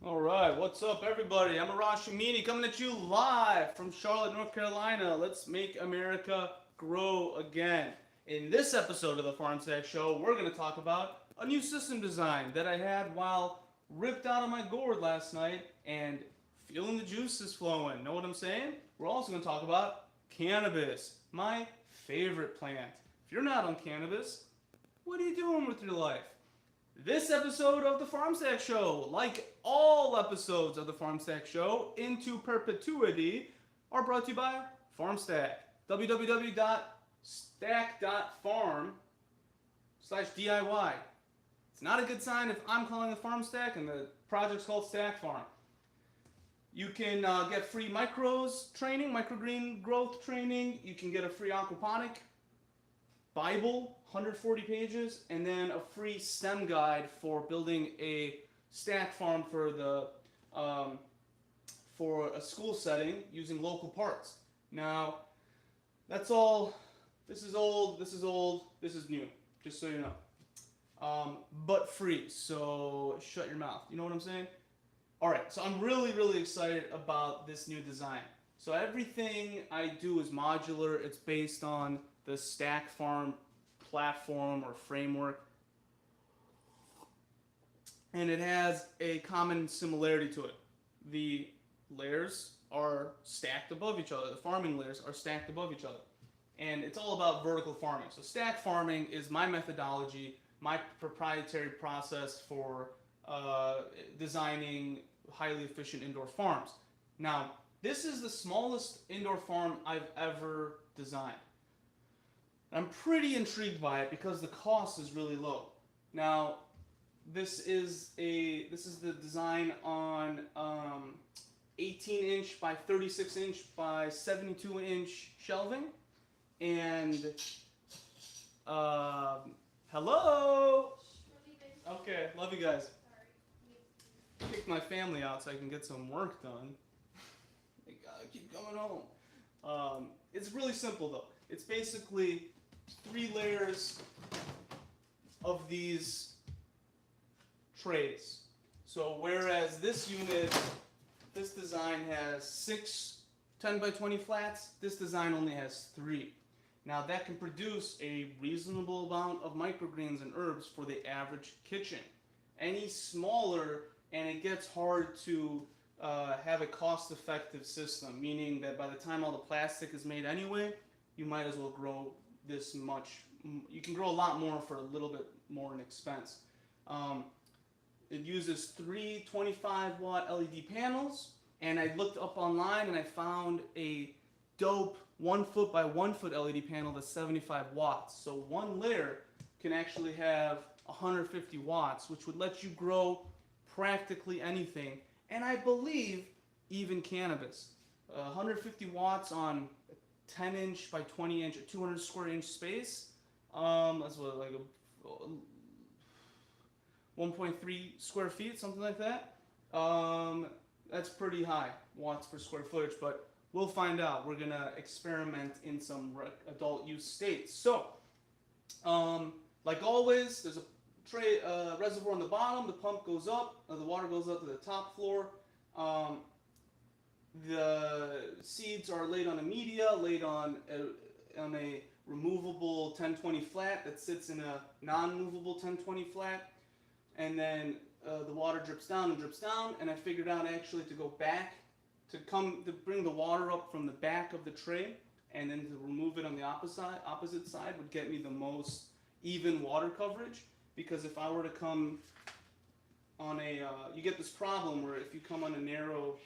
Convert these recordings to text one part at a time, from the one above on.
All right, what's up, everybody? I'm Arash Amini coming at you live from Charlotte, North Carolina. Let's make America grow again. In this episode of the Farm Stack Show, we're going to talk about a new system design that I had while ripped out of my gourd last night and feeling the juices flowing. Know what I'm saying? We're also going to talk about cannabis, my favorite plant. If you're not on cannabis, what are you doing with your life? This episode of the Farm Stack Show, like all episodes of the Farm Stack Show into perpetuity, are brought to you by FarmStack. www.stack.farm/DIY. It's not a good sign if I'm calling it FarmStack and the project's called StackFarm. You can get free microgreen growth training. You can get a free aquaponic Bible, 140 pages, and then a free STEM guide for building a stack farm for a school setting using local parts. Now, that's all. This is old. This is old. This is new. Just so you know, but free. So shut your mouth. You know what I'm saying? All right. So I'm really excited about this new design. So everything I do is modular. It's based on the StackFarm platform or framework, and it has a common similarity to it. The layers are stacked above each other. The farming layers are stacked above each other, and it's all about vertical farming. So stack farming is my methodology, my proprietary process for designing highly efficient indoor farms. Now, this is the smallest indoor farm I've ever designed. I'm pretty intrigued by it because the cost is really low. Now, this is the design on 18-inch by 36-inch by 72-inch shelving, and hello. Okay, love you guys. Kicked my family out so I can get some work done. They gotta keep going home. It's really simple though. It's basically 3 layers of these trays. So whereas this design has 6 10 by 20 flats, this design only has 3. Now that can produce a reasonable amount of microgreens and herbs for the average kitchen. Any smaller, and it gets hard to have a cost-effective system, meaning that by the time all the plastic is made anyway, you might as well grow this much. You can grow a lot more for a little bit more in expense. It uses 3 25-watt LED panels, and I looked up online and I found a dope 1 foot by 1 foot LED panel that's 75 watts. So one layer can actually have 150 watts, which would let you grow practically anything, and I believe even cannabis. 150 watts on 10-inch by 20-inch, a 200 square inch space. That's what, like a 1.3 square feet, something like that. That's pretty high watts per square footage, but we'll find out. We're gonna experiment in some adult use states. So, like always, there's a reservoir on the bottom. The pump goes up. The water goes up to the top floor. The seeds are laid on a media, laid on a removable 1020 flat that sits in a non-movable 1020 flat, and then the water drips down, and I figured out actually to go back, to bring the water up from the back of the tray, and then to remove it on the opposite side would get me the most even water coverage, because if I were to come on you get this problem where if you come on a narrow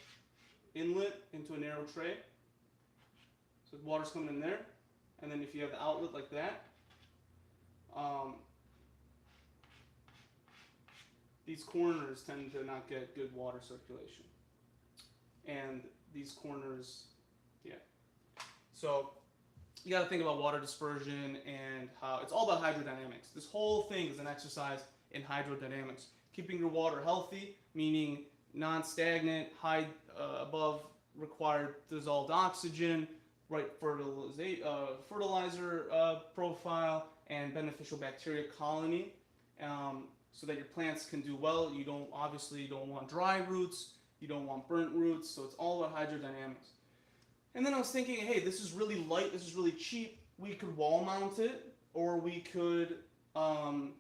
inlet into a narrow tray, so the water's coming in there, and then if you have the outlet like that, these corners tend to not get good water circulation, and these corners, yeah. So you got to think about water dispersion and how it's all about hydrodynamics. This whole thing is an exercise in hydrodynamics, keeping your water healthy, meaning non-stagnant, high above required dissolved oxygen, right fertilizer profile, and beneficial bacteria colony. so that your plants can do well. You don't want dry roots, you don't want burnt roots, so it's all about hydrodynamics. And then I was thinking, hey, this is really light, this is really cheap. We could wall mount it, or we could put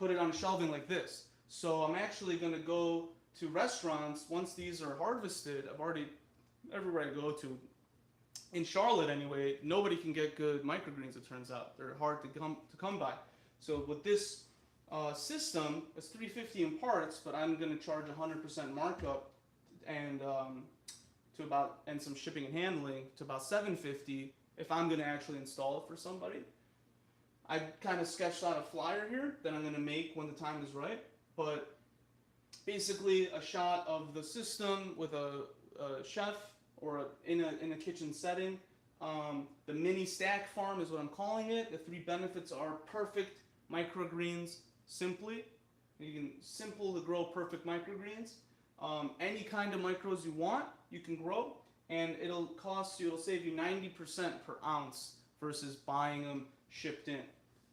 it on shelving like this. So I'm actually going to go to restaurants once these are harvested. Everywhere I go to, in Charlotte anyway, nobody can get good microgreens, it turns out. They're hard to come by. So with this system, it's $3.50 in parts, but I'm going to charge 100% markup and and some shipping and handling to about $7.50 if I'm going to actually install it for somebody. I kind of sketched out a flyer here that I'm going to make when the time is right, but basically a shot of the system with a chef or in a kitchen setting. The mini StackFarm is what I'm calling it. The 3 benefits are perfect microgreens simply. You can simple to grow perfect microgreens. Any kind of micros you want, you can grow, and it'll save you 90% per ounce versus buying them shipped in.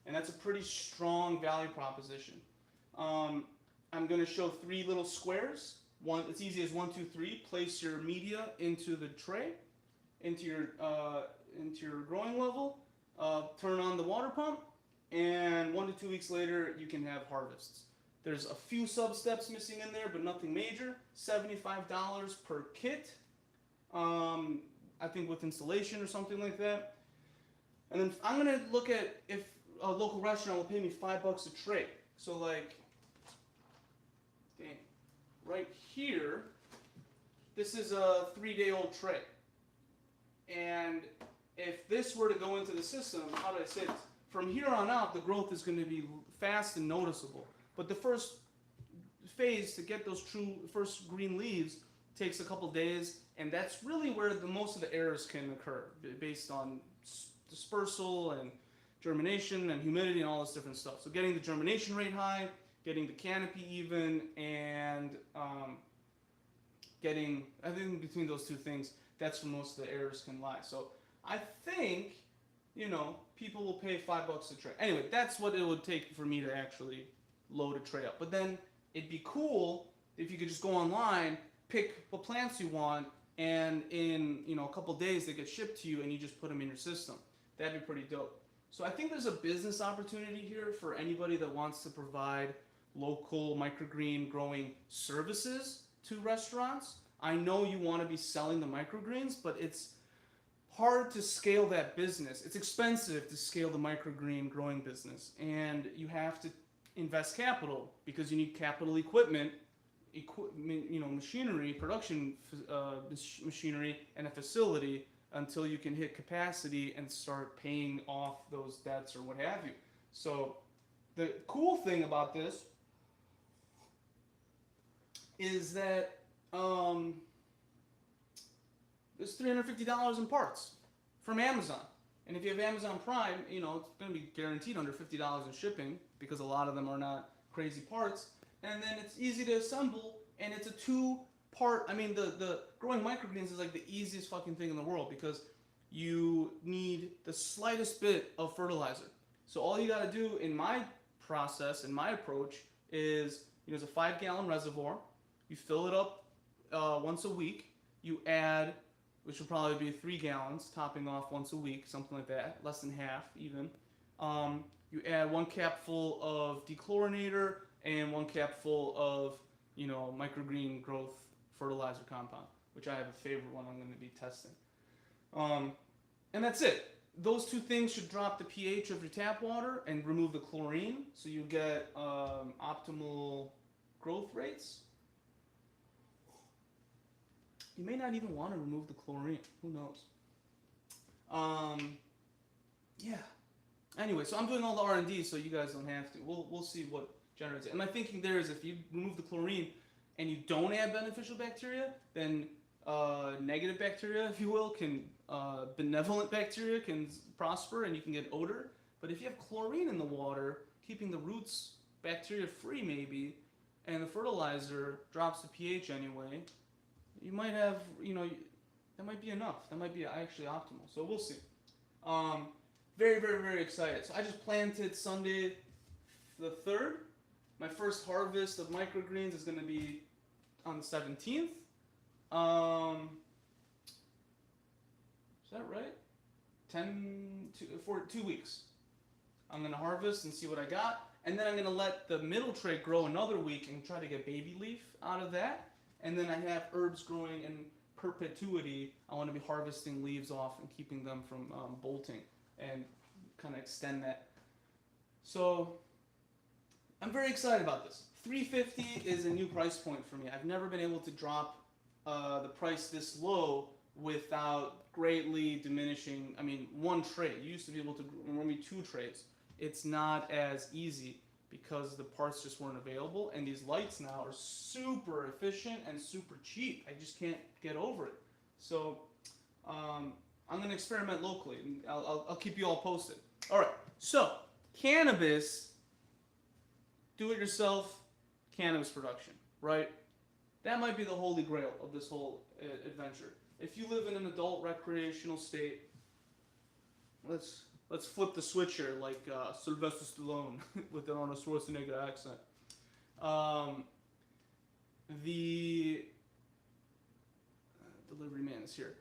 And that's a pretty strong value proposition. I'm going to show 3 little squares. It's easy as 1, 2, 3. Place your media into the tray, into your growing level. Turn on the water pump, and 1 to 2 weeks later, you can have harvests. There's a few sub-steps missing in there, but nothing major. $75 per kit, I think with installation or something like that. And then I'm going to look at if a local restaurant will pay me $5 a tray. So like, dang, right here, this is a 3-day-old tray. And if this were to go into the system, how do I say this? From here on out, the growth is going to be fast and noticeable. But the first phase to get those first green leaves takes a couple days, and that's really where most of the errors can occur, based on dispersal and germination and humidity and all this different stuff. So getting the germination rate high, getting the canopy even, and I think between those 2 things, that's where most of the errors can lie. So I think, people will pay $5 a tray. Anyway, that's what it would take for me to actually load a tray up. But then it'd be cool if you could just go online, pick what plants you want, and in a couple days they get shipped to you and you just put them in your system. That'd be pretty dope. So I think there's a business opportunity here for anybody that wants to provide local microgreen growing services to restaurants. I know you want to be selling the microgreens, but it's hard to scale that business. It's expensive to scale the microgreen growing business, and you have to invest capital because you need capital equipment, machinery, production machinery, and a facility until you can hit capacity and start paying off those debts or what have you. So the cool thing about this is that there's $350 in parts from Amazon. And if you have Amazon Prime, it's going to be guaranteed under $50 in shipping because a lot of them are not crazy parts. And then it's easy to assemble, and it's a 2-part. The growing microgreens is like the easiest fucking thing in the world because you need the slightest bit of fertilizer. So all you got to do in my process, in my approach, is there's a 5-gallon reservoir. You fill it up once a week. You add, which will probably be 3 gallons, topping off once a week, something like that, less than half even. You add 1 cap full of dechlorinator and 1 cap full of, microgreen growth fertilizer compound, which I have a favorite one I'm going to be testing. And that's it. Those 2 things should drop the pH of your tap water and remove the chlorine, so you get optimal growth rates. You may not even want to remove the chlorine. Who knows? Yeah. Anyway, so I'm doing all the R&D, so you guys don't have to. We'll see what generates it. And my thinking there is if you remove the chlorine and you don't add beneficial bacteria, then negative bacteria, if you will, benevolent bacteria can prosper and you can get odor. But if you have chlorine in the water, keeping the roots bacteria free maybe, and the fertilizer drops the pH anyway, you might have, that might be enough. That might be actually optimal. So we'll see. Very, very, very excited. So I just planted Sunday, the 3rd. My first harvest of microgreens is going to be on the 17th. Is that right? 2 weeks. I'm going to harvest and see what I got. And then I'm going to let the middle tray grow another week and try to get baby leaf out of that. And then I have herbs growing in perpetuity. I want to be harvesting leaves off and keeping them from bolting and kind of extend that. So I'm very excited about this. $350 is a new price point for me. I've never been able to drop the price this low without greatly diminishing. I mean, one tray. You used to be able to grow me 2 trays. It's not as easy because the parts just weren't available, and these lights now are super efficient and super cheap. I just can't get over it. So I'm going to experiment locally, and I'll keep you all posted. All right, so cannabis, do-it-yourself cannabis production, right? That might be the holy grail of this whole adventure. If you live in an adult recreational state, let's flip the switch here, like Sylvester Stallone with an Arnold Schwarzenegger accent. The delivery man is here.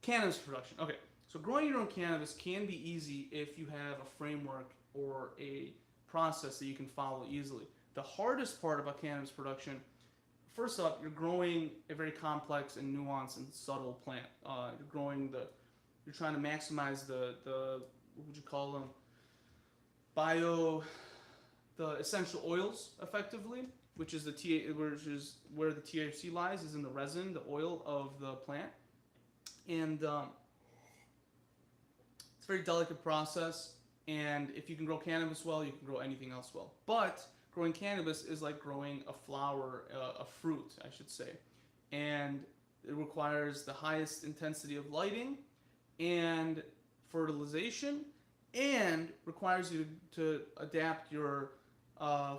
Cannabis production. Okay, so growing your own cannabis can be easy if you have a framework or a process that you can follow easily. The hardest part about cannabis production, first off, you're growing a very complex and nuanced and subtle plant. You're trying to maximize the what would you call them? The essential oils effectively, which is where the THC lies, is in the resin, the oil of the plant. And it's a very delicate process, and if you can grow cannabis well, you can grow anything else well. But growing cannabis is like growing a flower, a fruit, I should say. And it requires the highest intensity of lighting and fertilization, and requires you to adapt your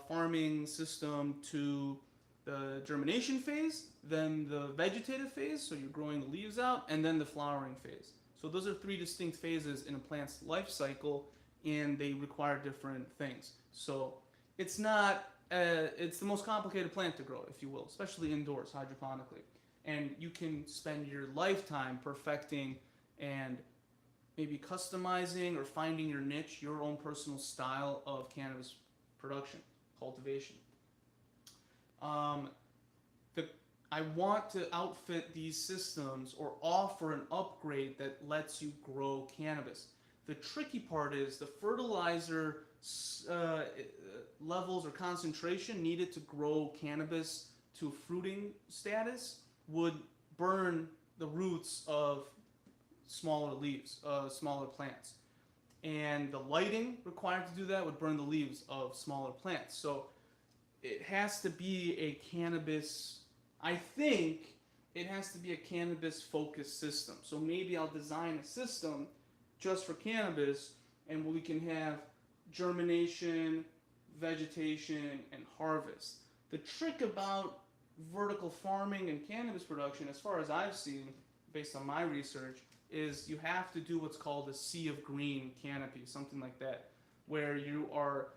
farming system to the germination phase, then the vegetative phase, so you're growing the leaves out, and then the flowering phase. So those are 3 distinct phases in a plant's life cycle, and they require different things. So it's not, it's the most complicated plant to grow, if you will, especially indoors, hydroponically. And you can spend your lifetime perfecting and maybe customizing or finding your niche, your own personal style of cannabis production, cultivation. I want to outfit these systems or offer an upgrade that lets you grow cannabis. The tricky part is the fertilizer levels or concentration needed to grow cannabis to fruiting status would burn the roots of smaller leaves, smaller plants. And the lighting required to do that would burn the leaves of smaller plants. So it has to be a cannabis, I think it has to be a cannabis focused system. So maybe I'll design a system just for cannabis, and we can have germination, vegetation, and harvest. The trick about vertical farming and cannabis production, as far as I've seen, based on my research, is you have to do what's called a sea of green canopy, something like that, where you are,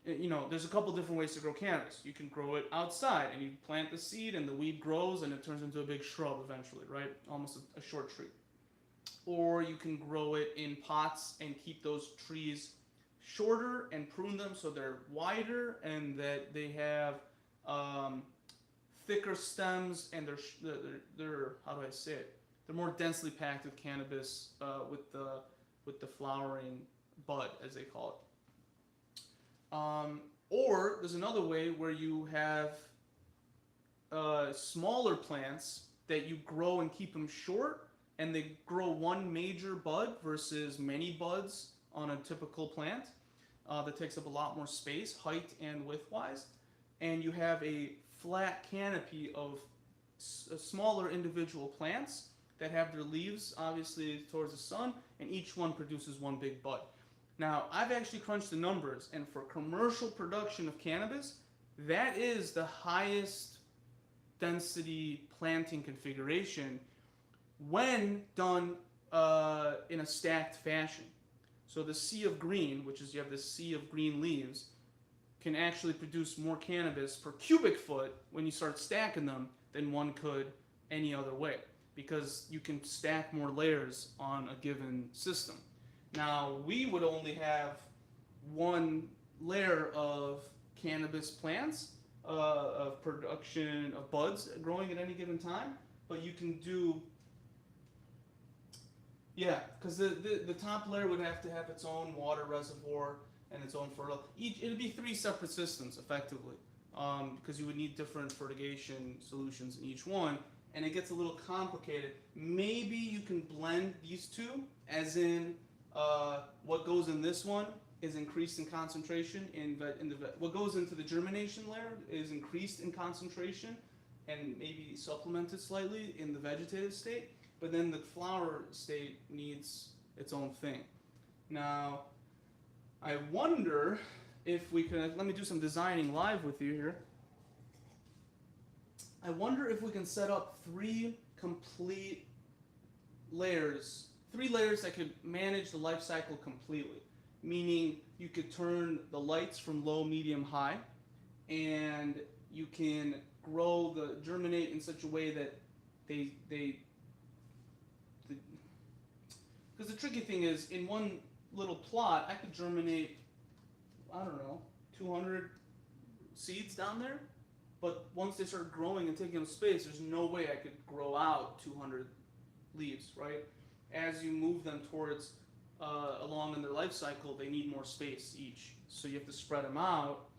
there's a couple different ways to grow cannabis. You can grow it outside, and you plant the seed, and the weed grows, and it turns into a big shrub eventually, right? Almost a short tree. Or you can grow it in pots and keep those trees shorter and prune them so they're wider and that they have thicker stems, and they're how do I say it? They're more densely packed with cannabis with the flowering bud, as they call it. Or there's another way where you have smaller plants that you grow and keep them short, and they grow one major bud versus many buds on a typical plant that takes up a lot more space, height and width-wise. And you have a flat canopy of smaller individual plants that have their leaves obviously towards the sun, and each one produces one big bud. Now, I've actually crunched the numbers, and for commercial production of cannabis, that is the highest density planting configuration when done in a stacked fashion. So the sea of green, which is you have this sea of green leaves, can actually produce more cannabis per cubic foot when you start stacking them than one could any other way, because you can stack more layers on a given system. Now, we would only have one layer of cannabis plants, of production of buds growing at any given time, but you can do, yeah, because the top layer would have to have its own water reservoir and its own fertile. It'd be 3 separate systems effectively, because you would need different fertigation solutions in each one, and it gets a little complicated. Maybe you can blend these two, as in what goes in this one is increased in concentration what goes into the germination layer is increased in concentration and maybe supplemented slightly in the vegetative state, but then the flower state needs its own thing. Now, I wonder if we can, let me do some designing live with you here. I wonder if we can set up 3 complete layers, 3 layers that could manage the life cycle completely. Meaning you could turn the lights from low, medium, high, and you can germinate in such a way that because the tricky thing is, in one little plot, I could germinate, I don't know, 200 seeds down there, but once they start growing and taking up space, there's no way I could grow out 200 leaves, right? As you move them towards along in their life cycle, they need more space each. So you have to spread them out,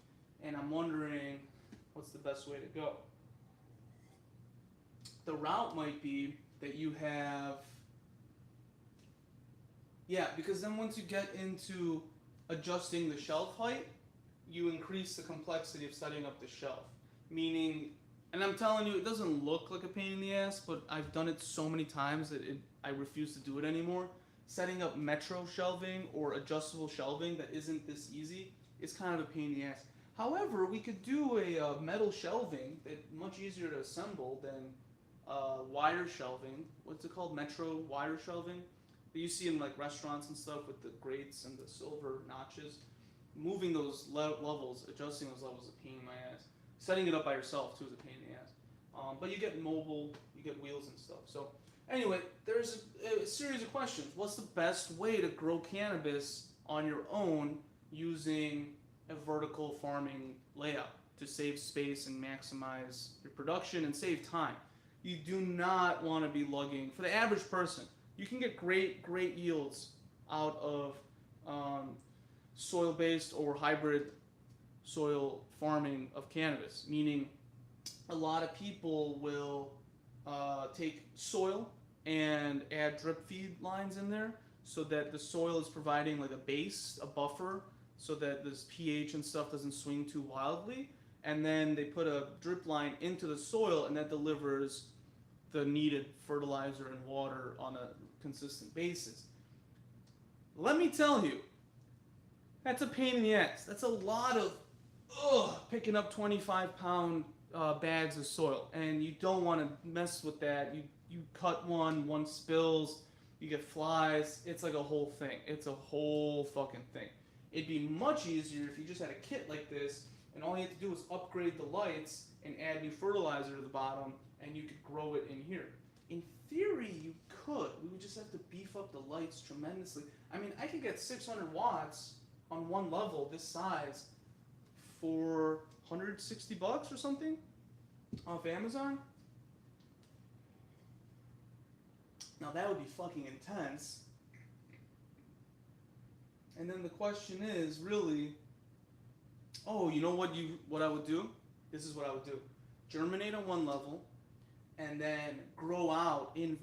and I'm wondering what's the best way to go. The route might be that you have, because then once you get into adjusting the shelf height, you increase the complexity of setting up the shelf. Meaning, and I'm telling you, it doesn't look like a pain in the ass, but I've done it so many times that I refuse to do it anymore. Setting up metro shelving or adjustable shelving that isn't this easy is kind of a pain in the ass. However, we could do a metal shelving that's much easier to assemble than wire shelving. What's it called? Metro wire shelving that you see in like restaurants and stuff with the grates and the silver notches. Moving those levels, adjusting those levels is a pain in my ass. Setting it up by yourself too is a pain in the ass. But you get mobile, you get wheels and stuff. So anyway, there's a series of questions. What's the best way to grow cannabis on your own using a vertical farming layout to save space and maximize your production and save time? You do not want to be lugging, for the average person, you can get great yields out of soil-based or hybrid soil farming of cannabis, meaning a lot of people will take soil and add drip feed lines in there so that the soil is providing like a base, a buffer, so that this pH and stuff doesn't swing too wildly. And then they put a drip line into the soil, and that delivers the needed fertilizer and water on a consistent basis. Let me tell you, that's a pain in the ass. That's a lot of picking up 25-pound bags of soil, and you don't want to mess with that. You cut one spills, you get flies. It's like a whole thing. It's a whole fucking thing. It'd be much easier if you just had a kit like this, and all you had to do was upgrade the lights and add new fertilizer to the bottom, and you could grow it in here. In theory, you could. We would just have to beef up the lights tremendously. I mean, I could get 600 watts on one level this size for $160 or something off Amazon. Now that would be fucking intense. And then the question is really, you know what I would do? This is what I would do. Germinate on one level, and then grow out in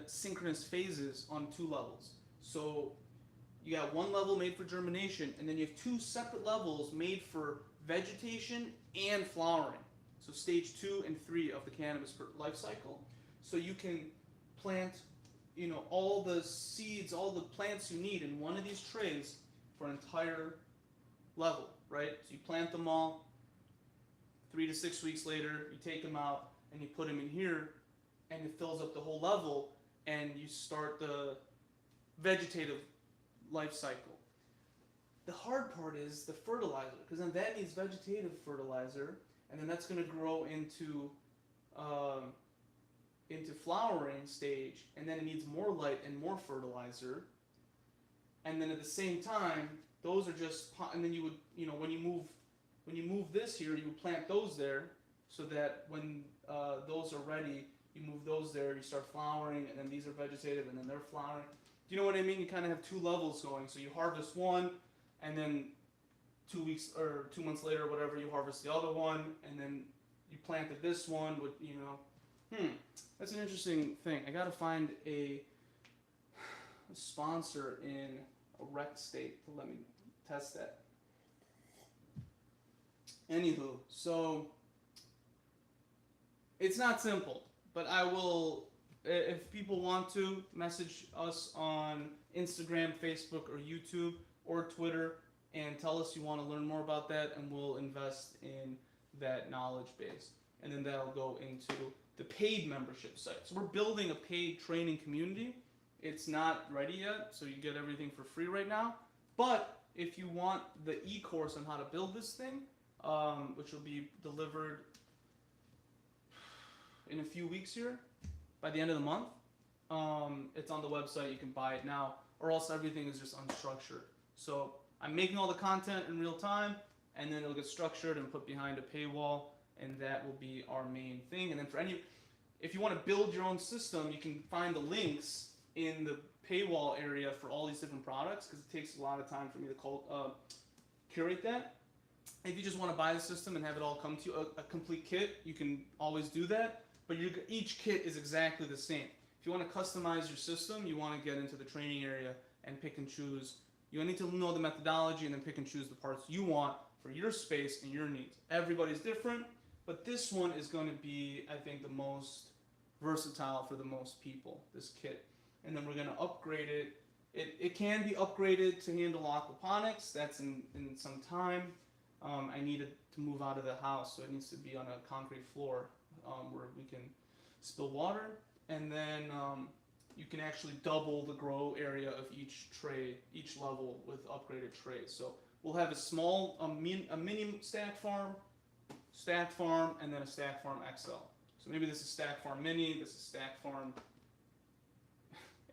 synchronous phases on 2 levels. So you got one level made for germination, and then you have 2 separate levels made for vegetation and flowering. So stage 2 and 3 of the cannabis life cycle. So you can plant, all the seeds, all the plants you need in one of these trays for an entire level, right? So you plant them all. 3 to 6 weeks later, you take them out and you put them in here, and it fills up the whole level, and you start the vegetative life cycle. The hard part is the fertilizer, because then that needs vegetative fertilizer, and then that's going to grow into flowering stage, and then it needs more light and more fertilizer, and then at the same time, those are just, and then you would, when you move this here, you would plant those there, so that when those are ready, you move those there, you start flowering, and then these are vegetative, and then they're flowering. Do you know what I mean? You kind of have two levels going. So you harvest one, and then 2 weeks or 2 months later, or whatever, you harvest the other one, and then you planted this one with, that's an interesting thing. I gotta find a sponsor in a rec state to let me test that. Anywho, so it's not simple, but I will, if people want to, message us on Instagram, Facebook, or YouTube, or Twitter, and tell us you want to learn more about that, and we'll invest in that knowledge base. And then that'll go into the paid membership site. So we're building a paid training community. It's not ready yet, so you get everything for free right now. But if you want the e-course on how to build this thing, which will be delivered in a few weeks here, by the end of the month, it's on the website. You can buy it now, or else everything is just unstructured. So I'm making all the content in real time, and then it'll get structured and put behind a paywall, and that will be our main thing. And then if you want to build your own system, you can find the links in the paywall area for all these different products, because it takes a lot of time for me to curate that. If you just want to buy the system and have it all come to you, a complete kit, you can always do that. But each kit is exactly the same. If you want to customize your system, you want to get into the training area and pick and choose. You need to know the methodology and then pick and choose the parts you want for your space and your needs. Everybody's different, but this one is going to be, I think, the most versatile for the most people, this kit. And then we're going to upgrade it. It can be upgraded to handle aquaponics. That's in some time. I needed to move out of the house, so it needs to be on a concrete floor where we can spill water. And then you can actually double the grow area of each tray, each level with upgraded trays. So we'll have a mini StackFarm, and then a StackFarm XL. So maybe this is StackFarm Mini, this is StackFarm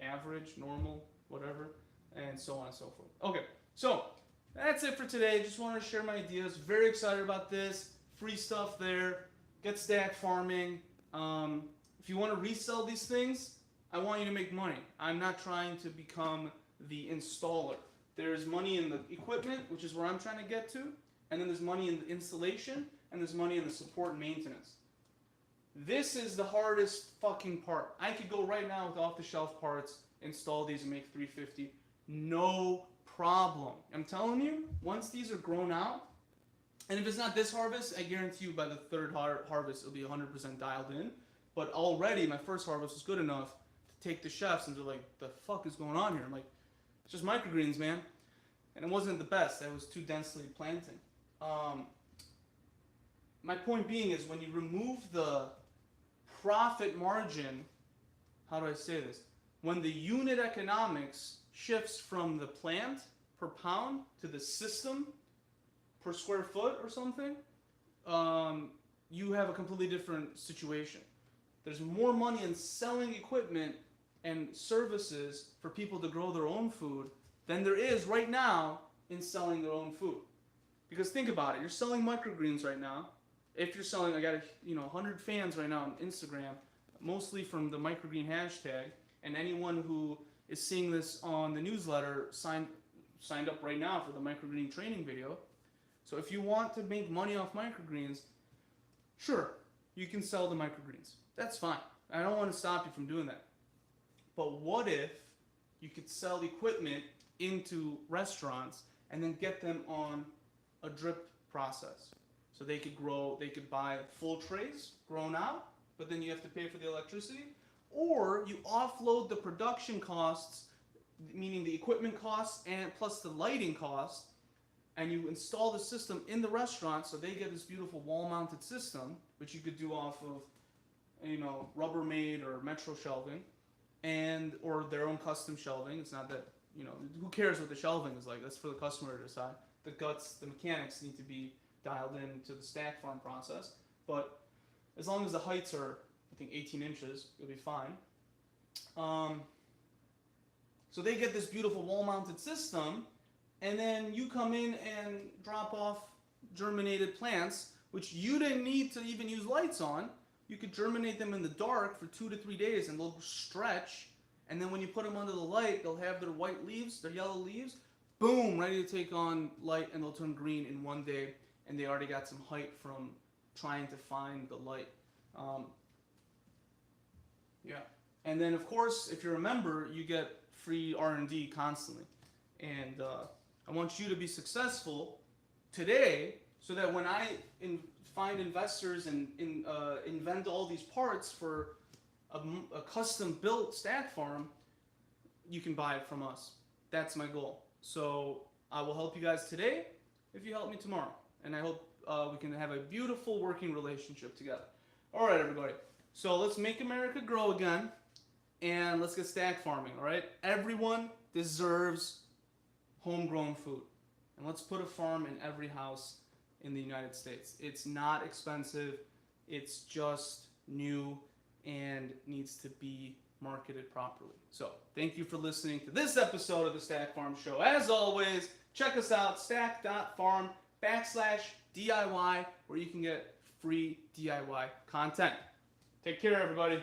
Average, Normal, whatever, and so on and so forth. Okay, so that's it for today. Just wanted to share my ideas. Very excited about this. Free stuff there. Get stack farming. If you want to resell these things, I want you to make money. I'm not trying to become the installer. There's money in the equipment, which is where I'm trying to get to, and then there's money in the installation, and there's money in the support and maintenance. This is the hardest fucking part. I could go right now with off-the-shelf parts, install these, and make $350. No problem. I'm telling you, once these are grown out, and if it's not this harvest, I guarantee you by the third harvest, it'll be 100% dialed in. But already, my first harvest was good enough to take the chefs, and they're like, the fuck is going on here? I'm like, it's just microgreens, man. And it wasn't the best. I was too densely planting. My point being is when you remove the profit margin, how do I say this? When the unit economics shifts from the plant per pound to the system per square foot or something, you have a completely different situation. There's more money in selling equipment and services for people to grow their own food than there is right now in selling their own food. Because think about it, you're selling microgreens right now. If you're selling, I got 100 fans right now on Instagram, mostly from the microgreen hashtag, and anyone who is seeing this on the newsletter signed up right now for the microgreen training video. So if you want to make money off microgreens, sure, you can sell the microgreens. That's fine. I don't want to stop you from doing that. But what if you could sell equipment into restaurants and then get them on a drip process? So they could grow, they could buy full trays grown out, but then you have to pay for the electricity. Or you offload the production costs, meaning the equipment costs and plus the lighting costs, and you install the system in the restaurant so they get this beautiful wall-mounted system, which you could do off of, Rubbermaid or Metro shelving. and or their own custom shelving. It's not that, you know, who cares what the shelving is like? That's for the customer to decide. The guts, the mechanics need to be dialed into the StackFarm process. But as long as the heights are, I think, 18 inches, you'll be fine. So they get this beautiful wall-mounted system, and then you come in and drop off germinated plants, which you didn't need to even use lights on. You could germinate them in the dark for 2 to 3 days, and they'll stretch. And then when you put them under the light, they'll have their white leaves, their yellow leaves, boom, ready to take on light, and they'll turn green in 1 day. And they already got some height from trying to find the light. Yeah. And then, of course, if you're a member, you get free R&D constantly. And I want you to be successful today, so that when I find investors and invent all these parts for a custom-built StackFarm, you can buy it from us. That's my goal. So I will help you guys today if you help me tomorrow. And I hope we can have a beautiful working relationship together. All right, everybody. So let's make America grow again, and let's get stack farming, all right? Everyone deserves homegrown food. And let's put a farm in every house in the United States. It's not expensive. It's just new and needs to be marketed properly. So thank you for listening to this episode of the StackFarm Show. As always, check us out, stack.farm/DIY, where you can get free DIY content. Take care, everybody.